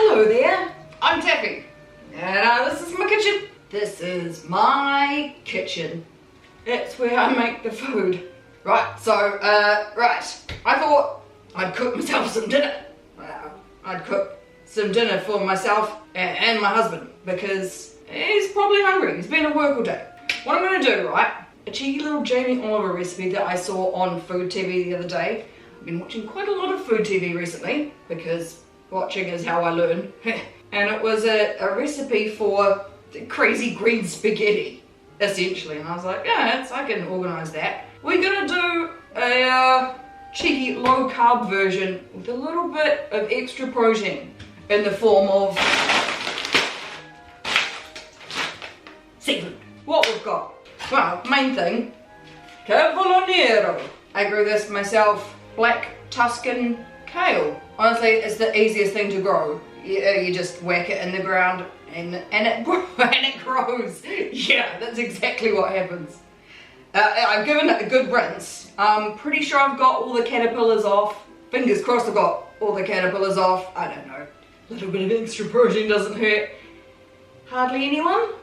Hello there, I'm Taffy, and this is my kitchen. This is my kitchen. It's where I make the food. Right, so, I thought I'd cook myself some dinner. I'd cook some dinner for myself and my husband, because he's probably hungry. He's been at work all day. What I'm gonna do, right, a cheeky little Jamie Oliver recipe that I saw on Food TV the other day. I've been watching quite a lot of Food TV recently, because watching is how I learn. And it was a recipe for crazy green spaghetti, essentially. And I was like, yeah, I can organise that. We're gonna do a cheeky low-carb version with a little bit of extra protein in the form of seafood. What we've got? Well, main thing, cavolo nero. I grew this myself. Black Tuscan kale. Honestly, it's the easiest thing to grow. You just whack it in the ground and it grows. Yeah, that's exactly what happens. I've given it a good rinse. I'm pretty sure I've got all the caterpillars off. Fingers crossed I've got all the caterpillars off. I don't know. A little bit of extra protein doesn't hurt. Hardly anyone.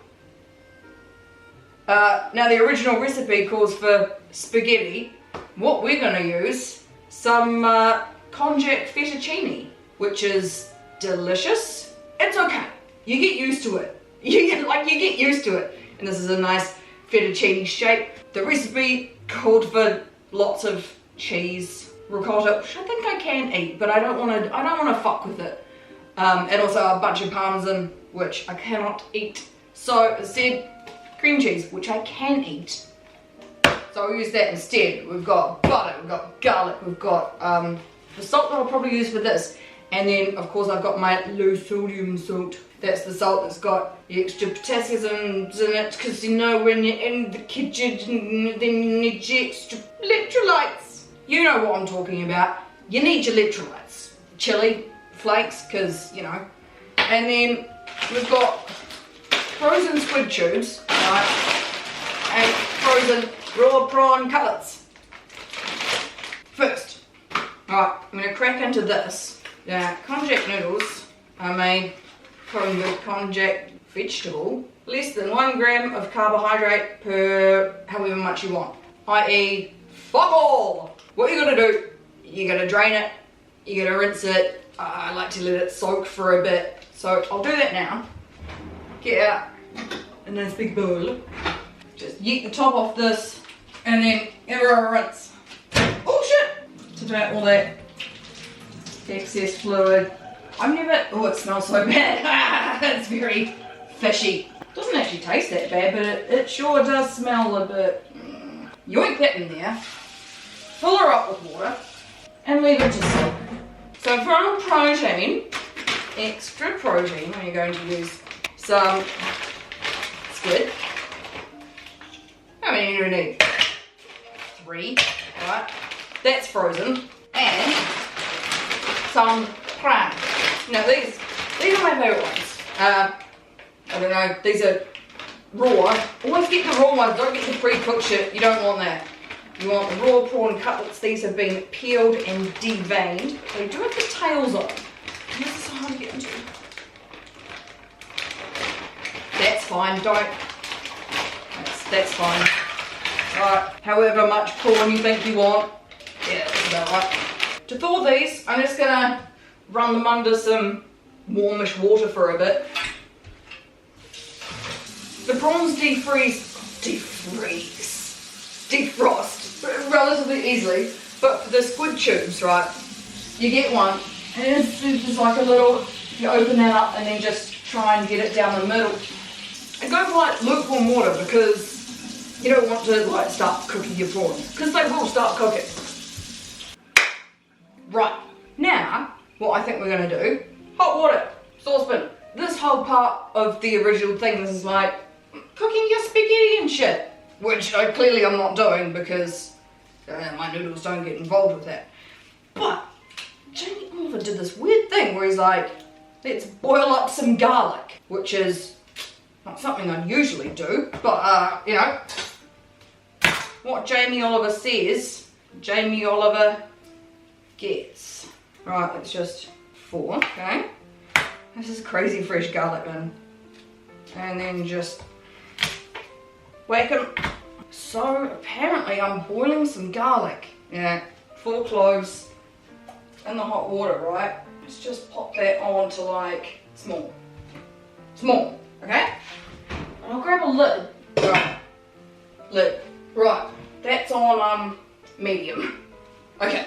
Now the original recipe calls for spaghetti. What we're gonna use, some konjac fettuccine, which is delicious. It's okay. You get used to it. You get used to it. And this is a nice fettuccine shape. The recipe called for lots of cheese, ricotta, which I think I can eat, but I don't wanna fuck with it. And also a bunch of parmesan, which I cannot eat. So instead, cream cheese, which I can eat. So I'll use that instead. We've got butter, we've got garlic, we've got the salt that I'll probably use for this. And then, of course, I've got my low sodium salt. That's the salt that's got the extra potassium in it, because you know when you're in the kitchen, then you need your extra electrolytes. You know what I'm talking about. You need your electrolytes. Chili flakes, because, you know. And then we've got frozen squid tubes, right? And frozen raw prawn cutlets. First, alright, I'm going to crack into this. Now, konjac noodles are made from the konjac vegetable. Less than 1 gram of carbohydrate per however much you want. I.e., fuck all! What you're going to do, you're going to drain it, you're going to rinse it. I like to let it soak for a bit. So I'll do that now. Get out a nice big bowl. Just yeet the top off this, and then give her a rinse. Oh shit! To take all that excess fluid. Oh, it smells so bad. It's very fishy. Doesn't actually taste that bad, but it sure does smell a bit. Yoink that in there. Fill her up with water, and leave it to soak. So from protein, extra protein, we're going to use some squid. How many do you need? 3, right? That's frozen. And some prawn. Now these are my favourite ones. I don't know, these are raw. Always get the raw ones, don't get the pre-cooked shit. You don't want that. You want the raw prawn cutlets. These have been peeled and deveined. They do have the tails on. And this is so hard to get into. That's fine, that's fine. Alright, however much prawn you think you want. Yeah, that's about right. To thaw these, I'm just gonna run them under some warmish water for a bit. The prawns defrost relatively easily, but for the squid tubes, right, you get one, and it's just like a little, you open that up and then just try and get it down the middle. And go for like lukewarm water, because you don't want to like start cooking your prawns, because they will start cooking. Right, now, what I think we're going to do, hot water, saucepan. This whole part of the original thing, this is like cooking your spaghetti and shit, which I clearly I'm not doing because my noodles don't get involved with that. But Jamie Oliver did this weird thing where he's like, let's boil up some garlic, which is not something I'd usually do, but you know, what Jamie Oliver says, Jamie Oliver gets. Right, it's just 4, okay. This is crazy fresh garlic in. And then just whack them. So apparently I'm boiling some garlic. Yeah, 4 cloves in the hot water, right? Let's just pop that on to like small, okay? And I'll grab a lid. Right, lid. Right, that's on medium. Okay,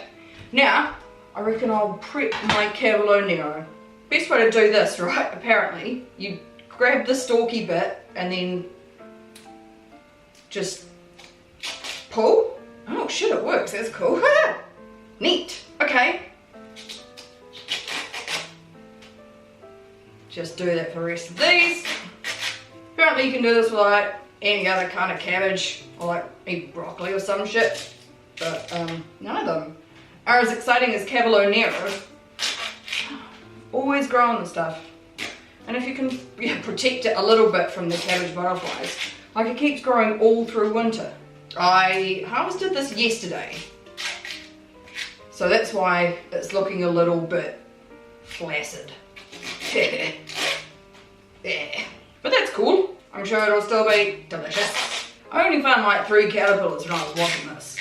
now I reckon I'll prep my cavolo nero. Best way to do this, right? Apparently, you grab the stalky bit and then just pull. Oh shit, it works. That's cool. Neat. Okay. Just do that for the rest of these. Apparently you can do this with like any other kind of cabbage or like maybe broccoli or some shit. But none of them are as exciting as cavolo nero. Always growing the stuff. And if you can protect it a little bit from the cabbage butterflies, like it keeps growing all through winter. I harvested this yesterday. So that's why it's looking a little bit flaccid. Yeah. But that's cool. I'm sure it'll still be delicious. I only found like 3 caterpillars when I was watching this.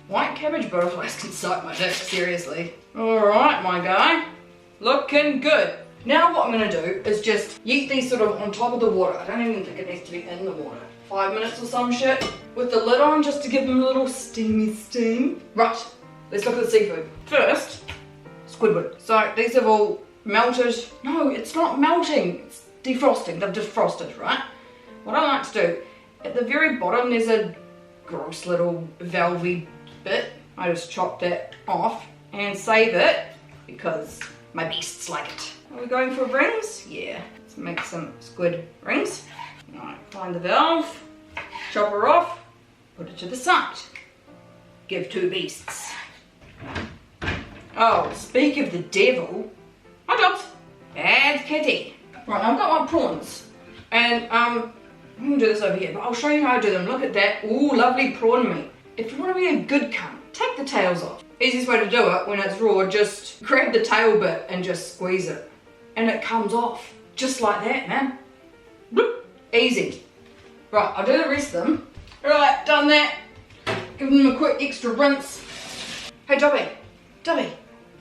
White cabbage butterflies can suck my dick, seriously. Alright, my guy. Looking good. Now what I'm going to do is just yeet these sort of on top of the water. I don't even think it needs to be in the water. 5 minutes or some shit. With the lid on just to give them a little steamy steam. Right, let's look at the seafood. First, Squidward. So these have all melted. No, it's not melting. It's defrosting. They've defrosted, right? What I like to do, at the very bottom there's a gross little velvety bit. I just chop that off and save it because my beasts like it. Are we going for rings? Yeah. Let's make some squid rings. Alright, find the valve, chop her off, put it to the side. Give 2 beasts. Oh, speak of the devil. Hi Dobbs. And Kitty. Right, I've got my prawns. And I'm gonna do this over here, but I'll show you how I do them. Look at that. Ooh, lovely prawn meat. If you want to be a good cunt, take the tails off. Easiest way to do it when it's raw, just grab the tail bit and just squeeze it. And it comes off. Just like that, man. Bloop. Easy. Right, I'll do the rest of them. Right, done that. Give them a quick extra rinse. Hey, Dobby. Dobby.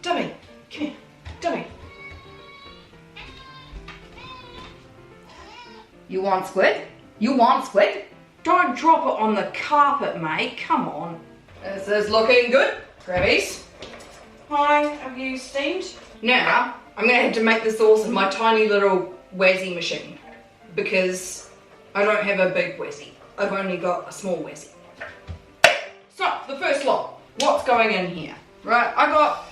Dobby. Come here. Dobby. You want squid? You want squid? Don't drop it on the carpet, mate. Come on. This is looking good. Grabbies. Hi, have you steamed? Now, I'm going to have to make the sauce in my tiny little wazzy machine because I don't have a big wazzy. I've only got a small wazzy. So, the first lot. What's going in here? Right, I got...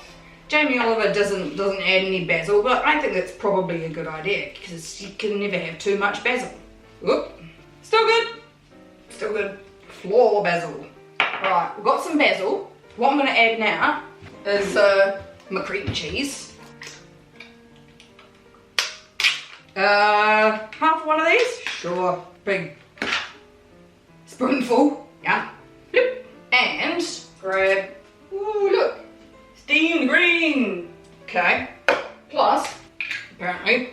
Jamie Oliver doesn't add any basil, but I think that's probably a good idea because you can never have too much basil. Whoop. Still good. Still good. Floor basil. Right, we've got some basil. What I'm going to add now is my cream cheese. Half one of these? Sure. Big spoonful. Yeah. Bloop. And grab, ooh, look, steamed green. Okay. Plus, apparently,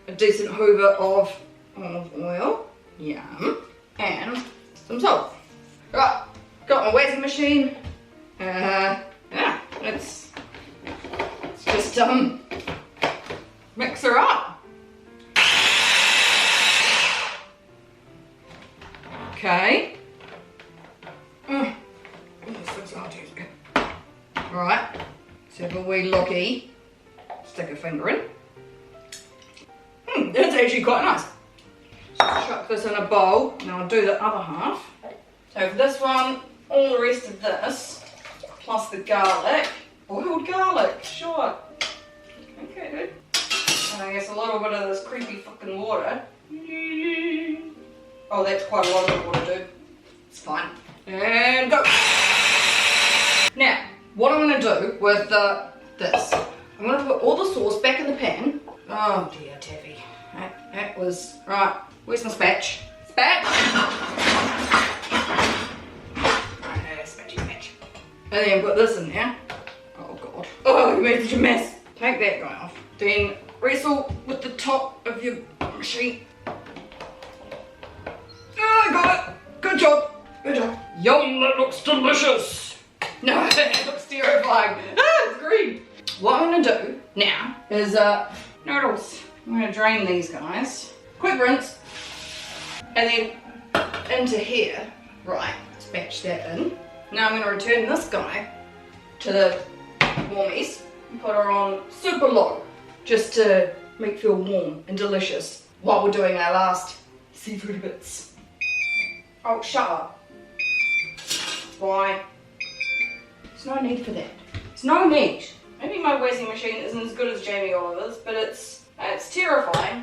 a decent hoover of olive oil. Yum. And some salt. Right. Got my wazzy machine. Yeah. Let's just mix her up. Okay. This looks hard to use. Right. So have a wee looky. Stick a finger in. That's actually quite nice. So chuck this in a bowl. Now I'll do the other half. So for this one, all the rest of this, plus the garlic. Boiled garlic, sure. Okay, good. And I guess a little bit of this creepy fucking water. Oh, that's quite a lot of water, dude. It's fine. And go. Now, what I'm going to do with this, I'm going to put all the sauce back in the pan. Oh dear, Taffy. That was, right, where's my spatch? Spatch! Right, spatchy. And then put this in there. Oh god. Oh, you made such a mess. Take that guy off. Then wrestle with the top of your machine. Oh, I got it. Good job. Good job. Yum, that looks delicious. No, it looks terrifying. Ah, it's green. What I'm gonna do now is noodles. I'm gonna drain these guys. Quick rinse. And then into here. Right, let's batch that in. Now I'm gonna return this guy to the warmies and put her on super low. Just to make it feel warm and delicious while we're doing our last seafood bits. Oh, shut up. Why? There's no need for that. There's no need. Maybe my washing machine isn't as good as Jamie Oliver's, but it's terrifying.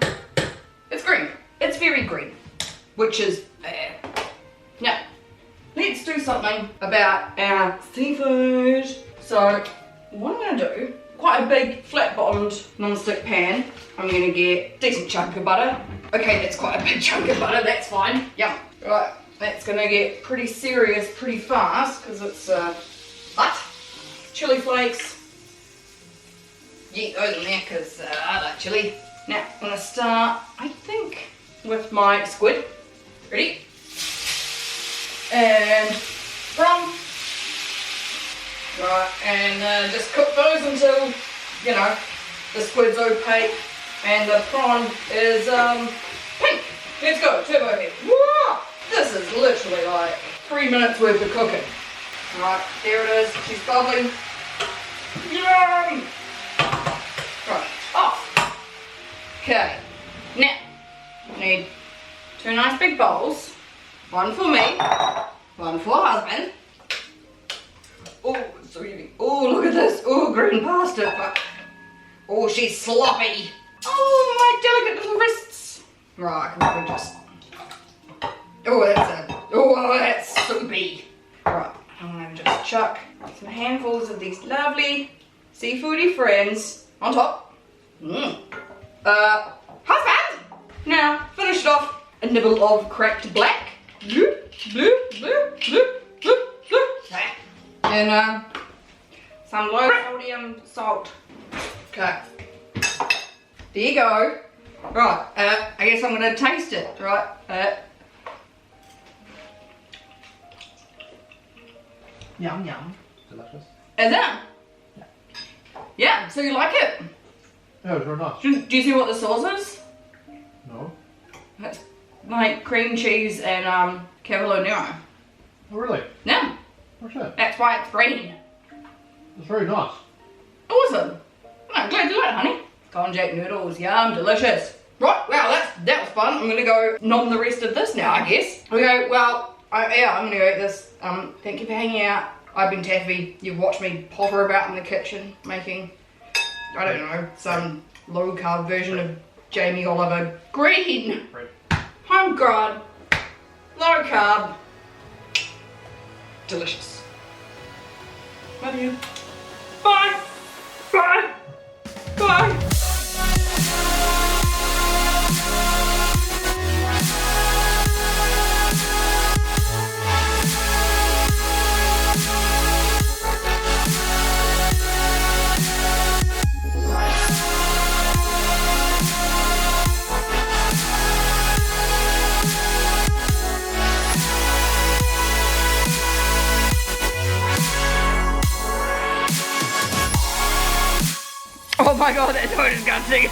It's green. It's very green, which is bad. Now, let's do something about our seafood. So, what I'm gonna do, quite a big flat-bottomed non-stick pan. I'm gonna get a decent chunk of butter. Okay, that's quite a big chunk of butter, that's fine. Yum. Right, that's gonna get pretty serious pretty fast, because it's, chili flakes. Yeet those in there, because I like chili. Now, I'm gonna start, I think, with my squid. Ready? And from. Right, and just cook those until, you know, the squid's opaque and the prawn is pink. Let's go, turbo head. Whoa! This is literally like 3 minutes worth of cooking. Right, there it is. She's bubbling. Yum! Right, off. Okay, now, I need 2 nice big bowls. One for me, one for husband. Oh, it's so heavy. Oh, look at this. Oh, green pasta. Fuck. Oh, she's sloppy. Oh, my delicate little wrists. Right, come on, just. Oh, that's soupy. Right, I'm gonna just chuck some handfuls of these lovely seafoody friends on top. Husband! Now, finish it off. A nibble of cracked black. Bloop, bloop, bloop, bloop, bloop, bloop. And some low sodium salt. Okay. There you go. Right, I guess I'm gonna taste it, right? Yum, yum. Delicious. Is it? Yeah, so you like it? Yeah, it was very nice. Do you see what the sauce is? No. It's like cream cheese and cavolo nero. Oh, really? Yeah. What's that? That's why it's green. It's very nice. Awesome. I'm glad you like it, honey. Konjac noodles, yum, delicious. Right, wow, that was fun. I'm gonna go nom the rest of this now, I guess. Okay, well, yeah, I'm gonna go eat this. Thank you for hanging out. I've been Taffy. You've watched me potter about in the kitchen making, I don't know, some low-carb version of Jamie Oliver. Green, homegrown, low-carb, delicious. Love you. Bye. Bye. Bye. Oh my god, that's so disgusting.